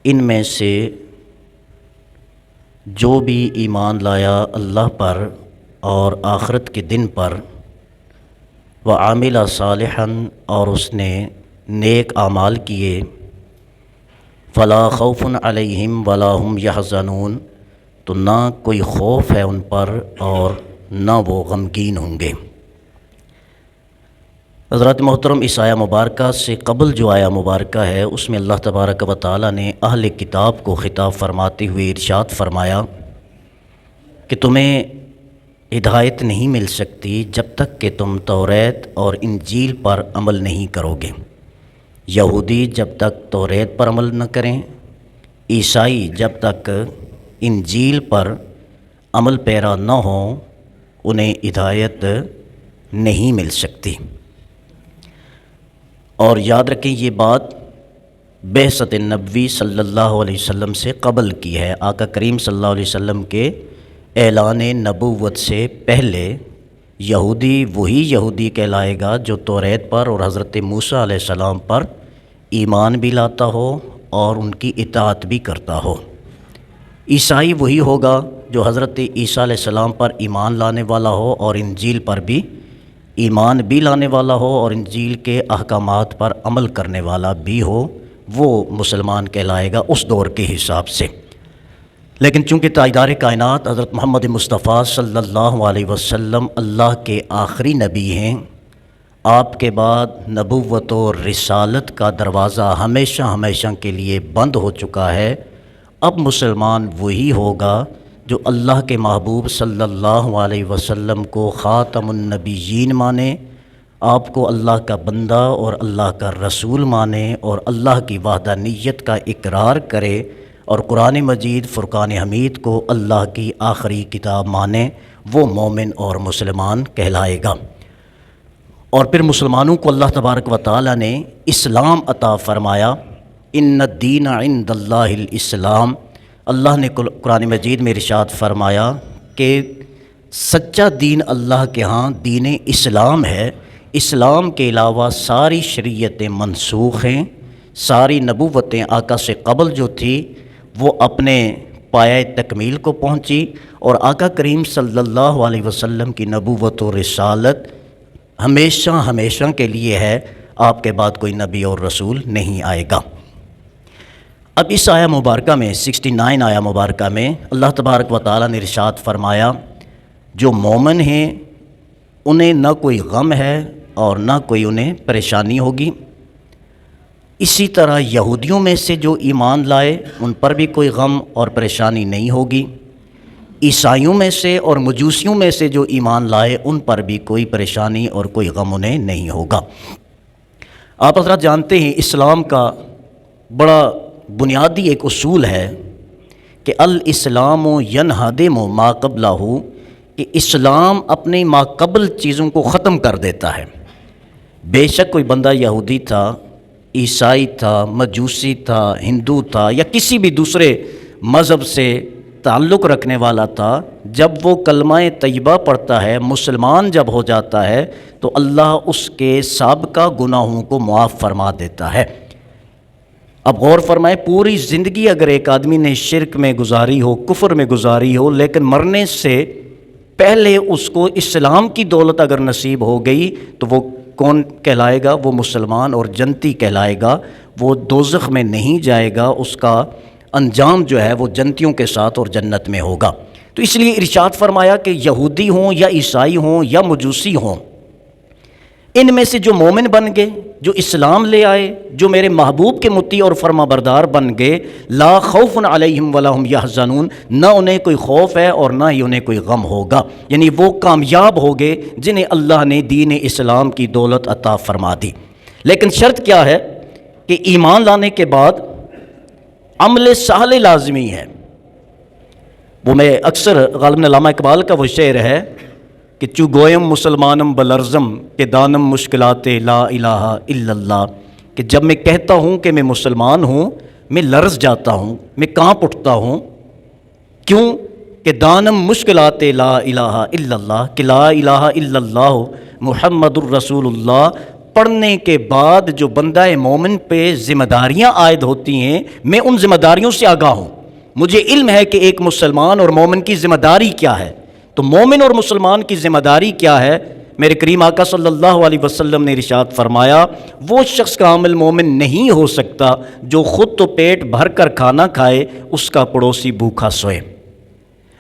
ان میں سے جو بھی ایمان لایا اللہ پر اور آخرت کے دن پر، وعامل صالحا اور اس نے نیک اعمال کیے، فلا خوف علیہم ولا هم یحزنون، تو نہ کوئی خوف ہے ان پر اور نہ وہ غمگین ہوں گے۔ حضرات محترم، اس آیہ مبارکہ سے قبل جو آیہ مبارکہ ہے اس میں اللہ تبارک و تعالی نے اہل کتاب کو خطاب فرماتے ہوئے ارشاد فرمایا کہ تمہیں ہدایت نہیں مل سکتی جب تک کہ تم توریت اور انجیل پر عمل نہیں کرو گے۔ یہودی جب تک توریت پر عمل نہ کریں، عیسائی جب تک انجیل پر عمل پیرا نہ ہوں، انہیں ہدایت نہیں مل سکتی۔ اور یاد رکھیں یہ بات بعثت نبوی صلی اللہ علیہ وسلم سے قبل کی ہے۔ آقا کریم صلی اللہ علیہ وسلم کے اعلان نبوت سے پہلے یہودی وہی یہودی کہلائے گا جو توریت پر اور حضرت موسیٰ علیہ السلام پر ایمان بھی لاتا ہو اور ان کی اطاعت بھی کرتا ہو۔ عیسائی وہی ہوگا جو حضرت عیسیٰ علیہ السلام پر ایمان لانے والا ہو اور انجیل پر بھی ایمان بھی لانے والا ہو اور انجیل کے احکامات پر عمل کرنے والا بھی ہو، وہ مسلمان کہلائے گا اس دور کے حساب سے۔ لیکن چونکہ تاجدار کائنات حضرت محمد مصطفیٰ صلی اللہ علیہ وسلم اللہ کے آخری نبی ہیں، آپ کے بعد نبوت و رسالت کا دروازہ ہمیشہ ہمیشہ کے لیے بند ہو چکا ہے۔ اب مسلمان وہی ہوگا جو اللہ کے محبوب صلی اللہ علیہ وسلم کو خاتم النبیین مانے، آپ کو اللہ کا بندہ اور اللہ کا رسول مانے اور اللہ کی وحدانیت کا اقرار کرے اور قرآن مجید فرقان حمید کو اللہ کی آخری کتاب مانے، وہ مومن اور مسلمان کہلائے گا۔ اور پھر مسلمانوں کو اللہ تبارک و تعالی نے اسلام عطا فرمایا، ان الدین عند اللہ الاسلام۔ اللہ نے قرآن مجید میں ارشاد فرمایا کہ سچا دین اللہ کے ہاں دین اسلام ہے۔ اسلام کے علاوہ ساری شریعتیں منسوخ ہیں، ساری نبوتیں آقا سے قبل جو تھی وہ اپنے پایہ تکمیل کو پہنچی، اور آقا کریم صلی اللہ علیہ وسلم کی نبوت و رسالت ہمیشہ ہمیشہ کے لیے ہے، آپ کے بعد کوئی نبی اور رسول نہیں آئے گا۔ اب اس آیہ مبارکہ میں 69 آیہ مبارکہ میں اللہ تبارک و تعالی نے ارشاد فرمایا جو مومن ہیں انہیں نہ کوئی غم ہے اور نہ کوئی انہیں پریشانی ہوگی۔ اسی طرح یہودیوں میں سے جو ایمان لائے ان پر بھی کوئی غم اور پریشانی نہیں ہوگی۔ عیسائیوں میں سے اور مجوسیوں میں سے جو ایمان لائے ان پر بھی کوئی پریشانی اور کوئی غم انہیں نہیں ہوگا۔ آپ حضرات جانتے ہیں اسلام کا بڑا بنیادی ایک اصول ہے کہ الاسلام ینہدم ما قبلہ، کہ اسلام اپنے ما قبل چیزوں کو ختم کر دیتا ہے۔ بے شک کوئی بندہ یہودی تھا، عیسائی تھا، مجوسی تھا، ہندو تھا یا کسی بھی دوسرے مذہب سے تعلق رکھنے والا تھا، جب وہ کلمہ طیبہ پڑھتا ہے، مسلمان جب ہو جاتا ہے تو اللہ اس کے سابقہ گناہوں کو معاف فرما دیتا ہے۔ اب غور فرمائیں، پوری زندگی اگر ایک آدمی نے شرک میں گزاری ہو، کفر میں گزاری ہو، لیکن مرنے سے پہلے اس کو اسلام کی دولت اگر نصیب ہو گئی تو وہ کون کہلائے گا؟ وہ مسلمان اور جنتی کہلائے گا، وہ دوزخ میں نہیں جائے گا، اس کا انجام جو ہے وہ جنتیوں کے ساتھ اور جنت میں ہوگا۔ تو اس لیے ارشاد فرمایا کہ یہودی ہوں یا عیسائی ہوں یا مجوسی ہوں، ان میں سے جو مومن بن گئے، جو اسلام لے آئے، جو میرے محبوب کے مطیع اور فرما بردار بن گئے، لا خوف علیہم ولا هم یحزنون، نہ انہیں کوئی خوف ہے اور نہ ہی انہیں کوئی غم ہوگا، یعنی وہ کامیاب ہو گئے جنہیں اللہ نے دین اسلام کی دولت عطا فرما دی۔ لیکن شرط کیا ہے کہ ایمان لانے کے بعد عمل صالح لازمی ہے۔ وہ میں اکثر غالباً علامہ اقبال کا وہ شعر ہے کہ چو گویم مسلمانم بلرزم کہ دانم مشکلات لا الہ الا اللہ، کہ جب میں کہتا ہوں کہ میں مسلمان ہوں میں لرز جاتا ہوں، میں کانپ اٹھتا ہوں۔ کیوں؟ کہ دانم مشکلات لا الہ الا اللہ، کہ لا الہ الا اللہ محمد الرسول اللہ پڑھنے کے بعد جو بندہ مومن پہ ذمہ داریاں عائد ہوتی ہیں، میں ان ذمہ داریوں سے آگاہ ہوں، مجھے علم ہے کہ ایک مسلمان اور مومن کی ذمہ داری کیا ہے۔ تو مومن اور مسلمان کی ذمہ داری کیا ہے؟ میرے کریم آقا صلی اللہ علیہ وسلم نے ارشاد فرمایا، وہ شخص کامل مومن نہیں ہو سکتا جو خود تو پیٹ بھر کر کھانا کھائے، اس کا پڑوسی بھوکا سوئے۔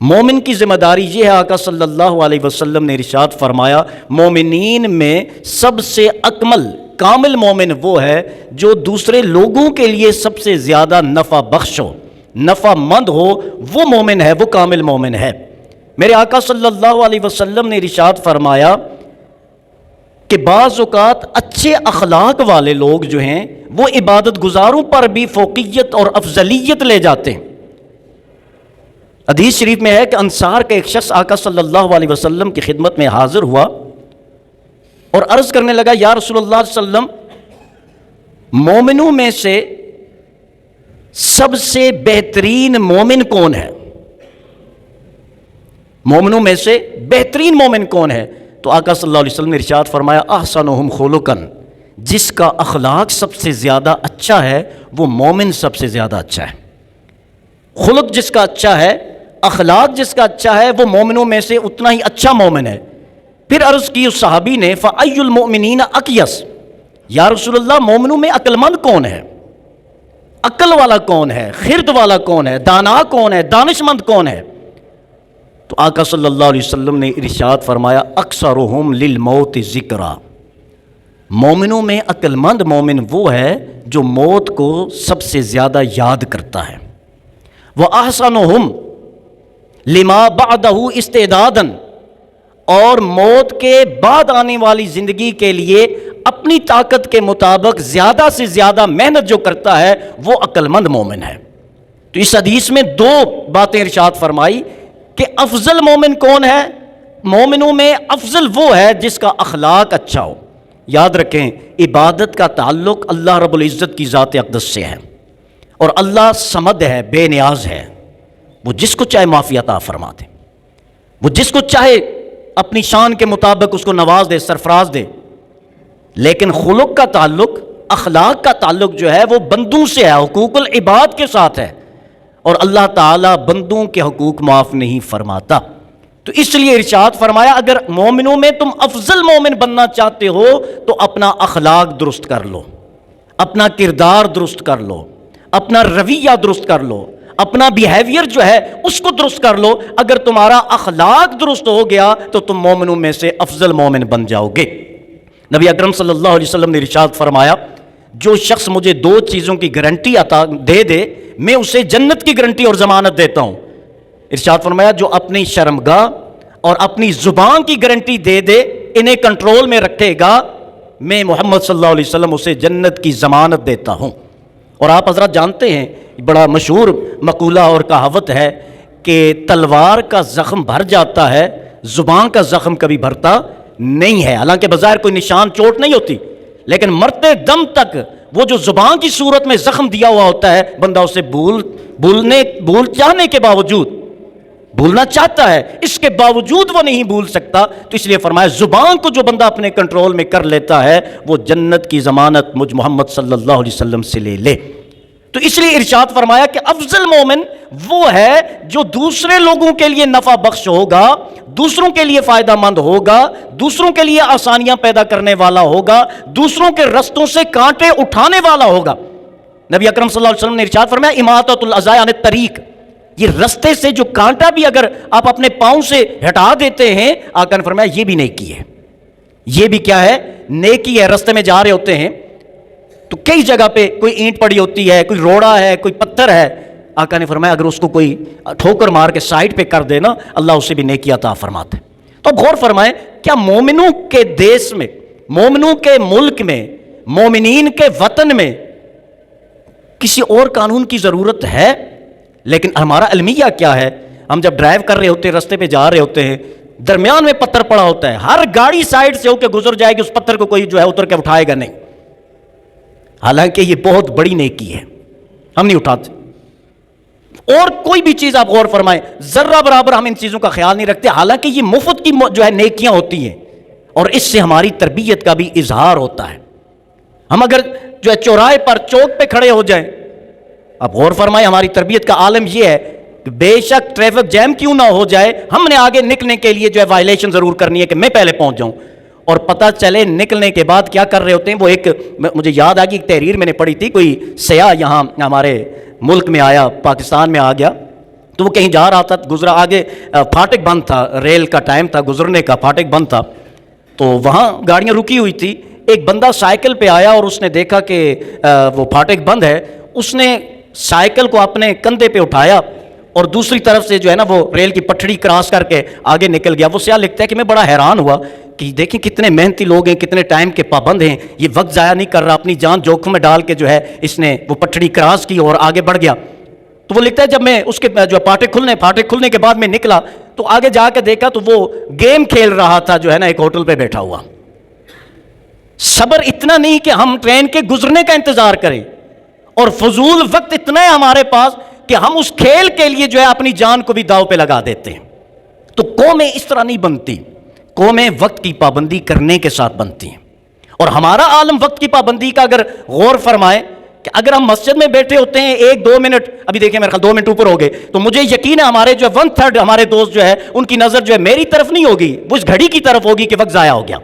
مومن کی ذمہ داری یہ ہے، آقا صلی اللہ علیہ وسلم نے ارشاد فرمایا، مومنین میں سب سے اکمل کامل مومن وہ ہے جو دوسرے لوگوں کے لیے سب سے زیادہ نفع بخش ہو، نفع مند ہو، وہ مومن ہے، وہ کامل مومن ہے۔ میرے آقا صلی اللہ علیہ وسلم نے ارشاد فرمایا کہ بعض اوقات اچھے اخلاق والے لوگ جو ہیں وہ عبادت گزاروں پر بھی فوقیت اور افضلیت لے جاتے ہیں۔ حدیث شریف میں ہے کہ انصار کا ایک شخص آقا صلی اللہ علیہ وسلم کی خدمت میں حاضر ہوا اور عرض کرنے لگا، یا رسول اللہ صلی اللہ علیہ وسلم، مومنوں میں سے سب سے بہترین مومن کون ہے؟ مومنوں میں سے بہترین مومن کون ہے؟ تو آقا صلی اللہ علیہ وسلم نے ارشاد فرمایا، احسنہم خلقا، جس کا اخلاق سب سے زیادہ اچھا ہے وہ مومن سب سے زیادہ اچھا ہے۔ خلق جس کا اچھا ہے، اخلاق جس کا اچھا ہے، وہ مومنوں میں سے اتنا ہی اچھا مومن ہے۔ پھر عرض کی اس صحابی نے، فَأَيُّ الْمُؤْمِنِينَ أَقْيَسُ، یا رسول اللہ مومنوں میں عقل مند کون ہے؟ عقل والا کون ہے؟ خرد والا کون ہے؟ دانا کون ہے؟ دانش مند کون ہے؟ تو آقا صلی اللہ علیہ وسلم نے ارشاد فرمایا، اکثرہم للموت ذکرا، مومنوں میں عقل مند مومن وہ ہے جو موت کو سب سے زیادہ یاد کرتا ہے۔ وَأَحْسَنُهُمْ لِمَا بَعْدَهُ اسْتِعْدَادًا، اور موت کے بعد آنے والی زندگی کے لیے اپنی طاقت کے مطابق زیادہ سے زیادہ محنت جو کرتا ہے وہ عقل مند مومن ہے۔ تو اس حدیث میں دو باتیں ارشاد فرمائی کہ افضل مومن کون ہے؟ مومنوں میں افضل وہ ہے جس کا اخلاق اچھا ہو۔ یاد رکھیں، عبادت کا تعلق اللہ رب العزت کی ذات اقدس سے ہے، اور اللہ صمد ہے، بے نیاز ہے، وہ جس کو چاہے معافی عطا فرما دے، وہ جس کو چاہے اپنی شان کے مطابق اس کو نواز دے، سرفراز دے۔ لیکن خلق کا تعلق، اخلاق کا تعلق جو ہے وہ بندوں سے ہے، حقوق العباد کے ساتھ ہے، اور اللہ تعالیٰ بندوں کے حقوق معاف نہیں فرماتا۔ تو اس لیے ارشاد فرمایا، اگر مومنوں میں تم افضل مومن بننا چاہتے ہو تو اپنا اخلاق درست کر لو، اپنا کردار درست کر لو، اپنا رویہ درست کر لو، اپنا بیہیویئر جو ہے اس کو درست کر لو۔ اگر تمہارا اخلاق درست ہو گیا تو تم مومنوں میں سے افضل مومن بن جاؤ گے۔ نبی اکرم صلی اللہ علیہ وسلم نے ارشاد فرمایا، جو شخص مجھے دو چیزوں کی گارنٹی عطا دے میں اسے جنت کی گارنٹی اور ضمانت دیتا ہوں۔ ارشاد فرمایا، جو اپنی شرمگاہ اور اپنی زبان کی گارنٹی دے انہیں کنٹرول میں رکھے گا، میں محمد صلی اللہ علیہ وسلم اسے جنت کی ضمانت دیتا ہوں۔ اور آپ حضرات جانتے ہیں، بڑا مشہور مقولہ اور کہاوت ہے کہ تلوار کا زخم بھر جاتا ہے، زبان کا زخم کبھی بھرتا نہیں ہے۔ حالانکہ بظاہر کوئی نشان چوٹ نہیں ہوتی، لیکن مرتے دم تک وہ جو زبان کی صورت میں زخم دیا ہوا ہوتا ہے، بندہ اسے بھول چاہنے کے باوجود بھولنا چاہتا ہے، اس کے باوجود وہ نہیں بھول سکتا۔ تو اس لیے فرمایا، زبان کو جو بندہ اپنے کنٹرول میں کر لیتا ہے وہ جنت کی ضمانت مجھ محمد صلی اللہ علیہ وسلم سے لے۔ تو اس لیے ارشاد فرمایا کہ افضل مومن وہ ہے جو دوسرے لوگوں کے لیے نفع بخش ہوگا، دوسروں کے لیے فائدہ مند ہوگا، دوسروں کے لیے آسانیاں پیدا کرنے والا ہوگا، دوسروں کے رستوں سے کانٹے اٹھانے والا ہوگا۔ نبی اکرم صلی اللہ علیہ وسلم نے ارشاد فرمایا، اماطۃ الاذی عن الطریق، یہ رستے سے جو کانٹا بھی اگر آپ اپنے پاؤں سے ہٹا دیتے ہیں، آقا نے فرمایا یہ بھی نیکی ہے۔ یہ بھی کیا ہے؟ نیکی ہے۔ رستے میں جا رہے ہوتے ہیں تو کئی جگہ پہ کوئی اینٹ پڑی ہوتی ہے، کوئی روڑا ہے، کوئی پتھر ہے، آقا نے فرمایا اگر اس کو کوئی ٹھوکر مار کے سائڈ پہ کر دے نا، اللہ اسے بھی نیکی عطا فرماتا ہے۔ تو اب غور فرمائیں، کیا مومنوں کے دیس میں، مومنوں کے ملک میں، مومنین کے وطن میں کسی اور قانون کی ضرورت ہے؟ لیکن ہمارا المیہ کیا ہے؟ ہم جب ڈرائیو کر رہے ہوتے ہیں، رستے پہ جا رہے ہوتے ہیں، درمیان میں پتھر پڑا ہوتا ہے، ہر گاڑی سائڈ سے ہو کے گزر جائے گی، اس پتھر کو کوئی جو ہے اتر کے اٹھائے گا نہیں، حالانکہ یہ بہت بڑی نیکی ہے، ہم نہیں اٹھاتے۔ اور کوئی بھی چیز آپ غور فرمائیں، ذرہ برابر ہم ان چیزوں کا خیال نہیں رکھتے، حالانکہ یہ مفت کی جو ہے نیکیاں ہوتی ہیں، اور اس سے ہماری تربیت کا بھی اظہار ہوتا ہے۔ ہم اگر جو ہے چوراہے پر چوک پہ کھڑے ہو جائیں، اب غور فرمائیں، ہماری تربیت کا عالم یہ ہے کہ بے شک ٹریفک جیم کیوں نہ ہو جائے، ہم نے آگے نکلنے کے لیے جو ہے وائلیشن ضرور کرنی ہے کہ میں پہلے پہنچ جاؤں، اور پتہ چلے نکلنے کے بعد کیا کر رہے ہوتے ہیں وہ ایک، مجھے یاد آ گئی ایک تحریر میں نے پڑھی تھی، کوئی سیاح یہاں ہمارے ملک میں آیا، پاکستان میں آ گیا، تو وہ کہیں جا رہا تھا، گزرا، آگے پھاٹک بند تھا، ریل کا ٹائم تھا گزرنے کا، پھاٹک بند تھا، تو وہاں گاڑیاں رکی ہوئی تھی، ایک بندہ سائیکل پہ آیا اور اس نے دیکھا کہ وہ پھاٹک بند ہے، اس نے سائیکل کو اپنے کندھے پہ اٹھایا اور دوسری طرف سے جو ہے نا وہ ریل کی پٹڑی کراس کر کے آگے نکل گیا۔ وہ سیاح لکھتا ہے کہ میں بڑا حیران ہوا کہ دیکھیں کتنے محنتی لوگ ہیں، کتنے ٹائم کے پابند ہیں، یہ وقت ضائع نہیں کر رہا، اپنی جان جوکھم میں ڈال کے جو ہے اس نے وہ پٹڑی کراس کی اور آگے بڑھ گیا۔ تو وہ لکھتا ہے جب میں اس کے جو پھاٹک کھلنے کے بعد میں نکلا تو آگے جا کے دیکھا تو وہ گیم کھیل رہا تھا جو ہے نا ایک ہوٹل پہ بیٹھا ہوا۔ صبر اتنا نہیں کہ ہم ٹرین کے گزرنے کا انتظار کریں، اور فضول وقت اتنا ہے ہمارے پاس کہ ہم اس کھیل کے لیے جو ہے اپنی جان کو بھی داؤ پہ لگا دیتے ہیں۔ تو قومیں اس طرح نہیں بنتی، قومیں وقت کی پابندی کرنے کے ساتھ بنتی ہیں، اور ہمارا عالم وقت کی پابندی کا اگر غور فرمائے کہ اگر ہم مسجد میں بیٹھے ہوتے ہیں 1-2 منٹ، ابھی دیکھیں میرے خیال 2 منٹ اوپر ہو گئے، تو مجھے یقین ہے ہمارے جو 1/3 ہمارے دوست جو ہے ان کی نظر جو ہے میری طرف نہیں ہوگی، وہ اس گھڑی کی طرف ہوگی کہ وقت ضائع ہو گیا۔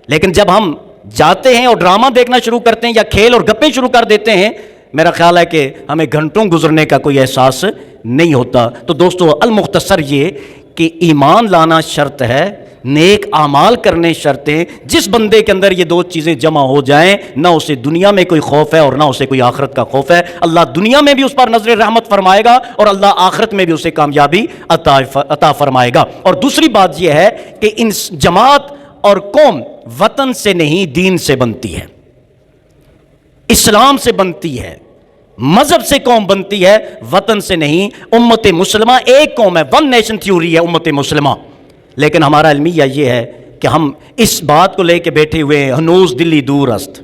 لیکن جب ہم جاتے ہیں اور ڈرامہ دیکھنا شروع کرتے ہیں یا کھیل اور گپیں شروع کر دیتے ہیں، میرا خیال ہے کہ ہمیں گھنٹوں گزرنے کا کوئی احساس نہیں ہوتا۔ تو دوستو، المختصر یہ کہ ایمان لانا شرط ہے، نیک اعمال کرنے شرط ہیں۔ جس بندے کے اندر یہ 2 چیزیں جمع ہو جائیں، نہ اسے دنیا میں کوئی خوف ہے اور نہ اسے کوئی آخرت کا خوف ہے۔ اللہ دنیا میں بھی اس پر نظر رحمت فرمائے گا اور اللہ آخرت میں بھی اسے کامیابی عطا فرمائے گا۔ اور دوسری بات یہ ہے کہ ان جماعت اور قوم وطن سے نہیں دین سے بنتی ہے، اسلام سے بنتی ہے، مذہب سے قوم بنتی ہے، وطن سے نہیں۔ امت مسلمہ ایک قوم ہے، 1 نیشن تھیوری ہے امت مسلمہ، لیکن ہمارا المیہ یہ ہے کہ ہم اس بات کو لے کے بیٹھے ہوئے ہیں، ہنوز دلی دور است،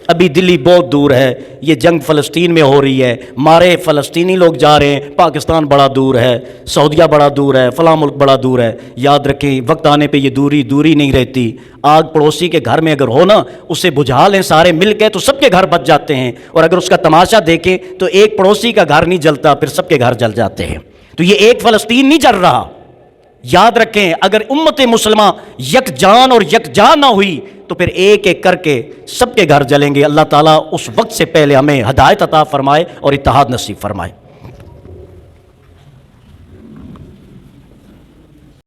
ابھی دلی بہت دور ہے، یہ جنگ فلسطین میں ہو رہی ہے، مارے فلسطینی لوگ جا رہے ہیں، پاکستان بڑا دور ہے، سعودیہ بڑا دور ہے، فلاں ملک بڑا دور ہے۔ یاد رکھیں وقت آنے پہ یہ دوری نہیں رہتی۔ آگ پڑوسی کے گھر میں اگر ہو نا، اسے بجھا لیں سارے مل کے تو سب کے گھر بچ جاتے ہیں، اور اگر اس کا تماشا دیکھیں تو ایک پڑوسی کا گھر نہیں جلتا، پھر سب کے گھر جل جاتے ہیں۔ تو یہ ایک فلسطین نہیں جل رہا۔ یاد رکھیں اگر امت مسلمہ یک جان اور یکجا نہ ہوئی تو پھر ایک ایک کر کے سب کے گھر جلیں گے۔ اللہ تعالیٰ اس وقت سے پہلے ہمیں ہدایت عطا فرمائے اور اتحاد نصیب فرمائے۔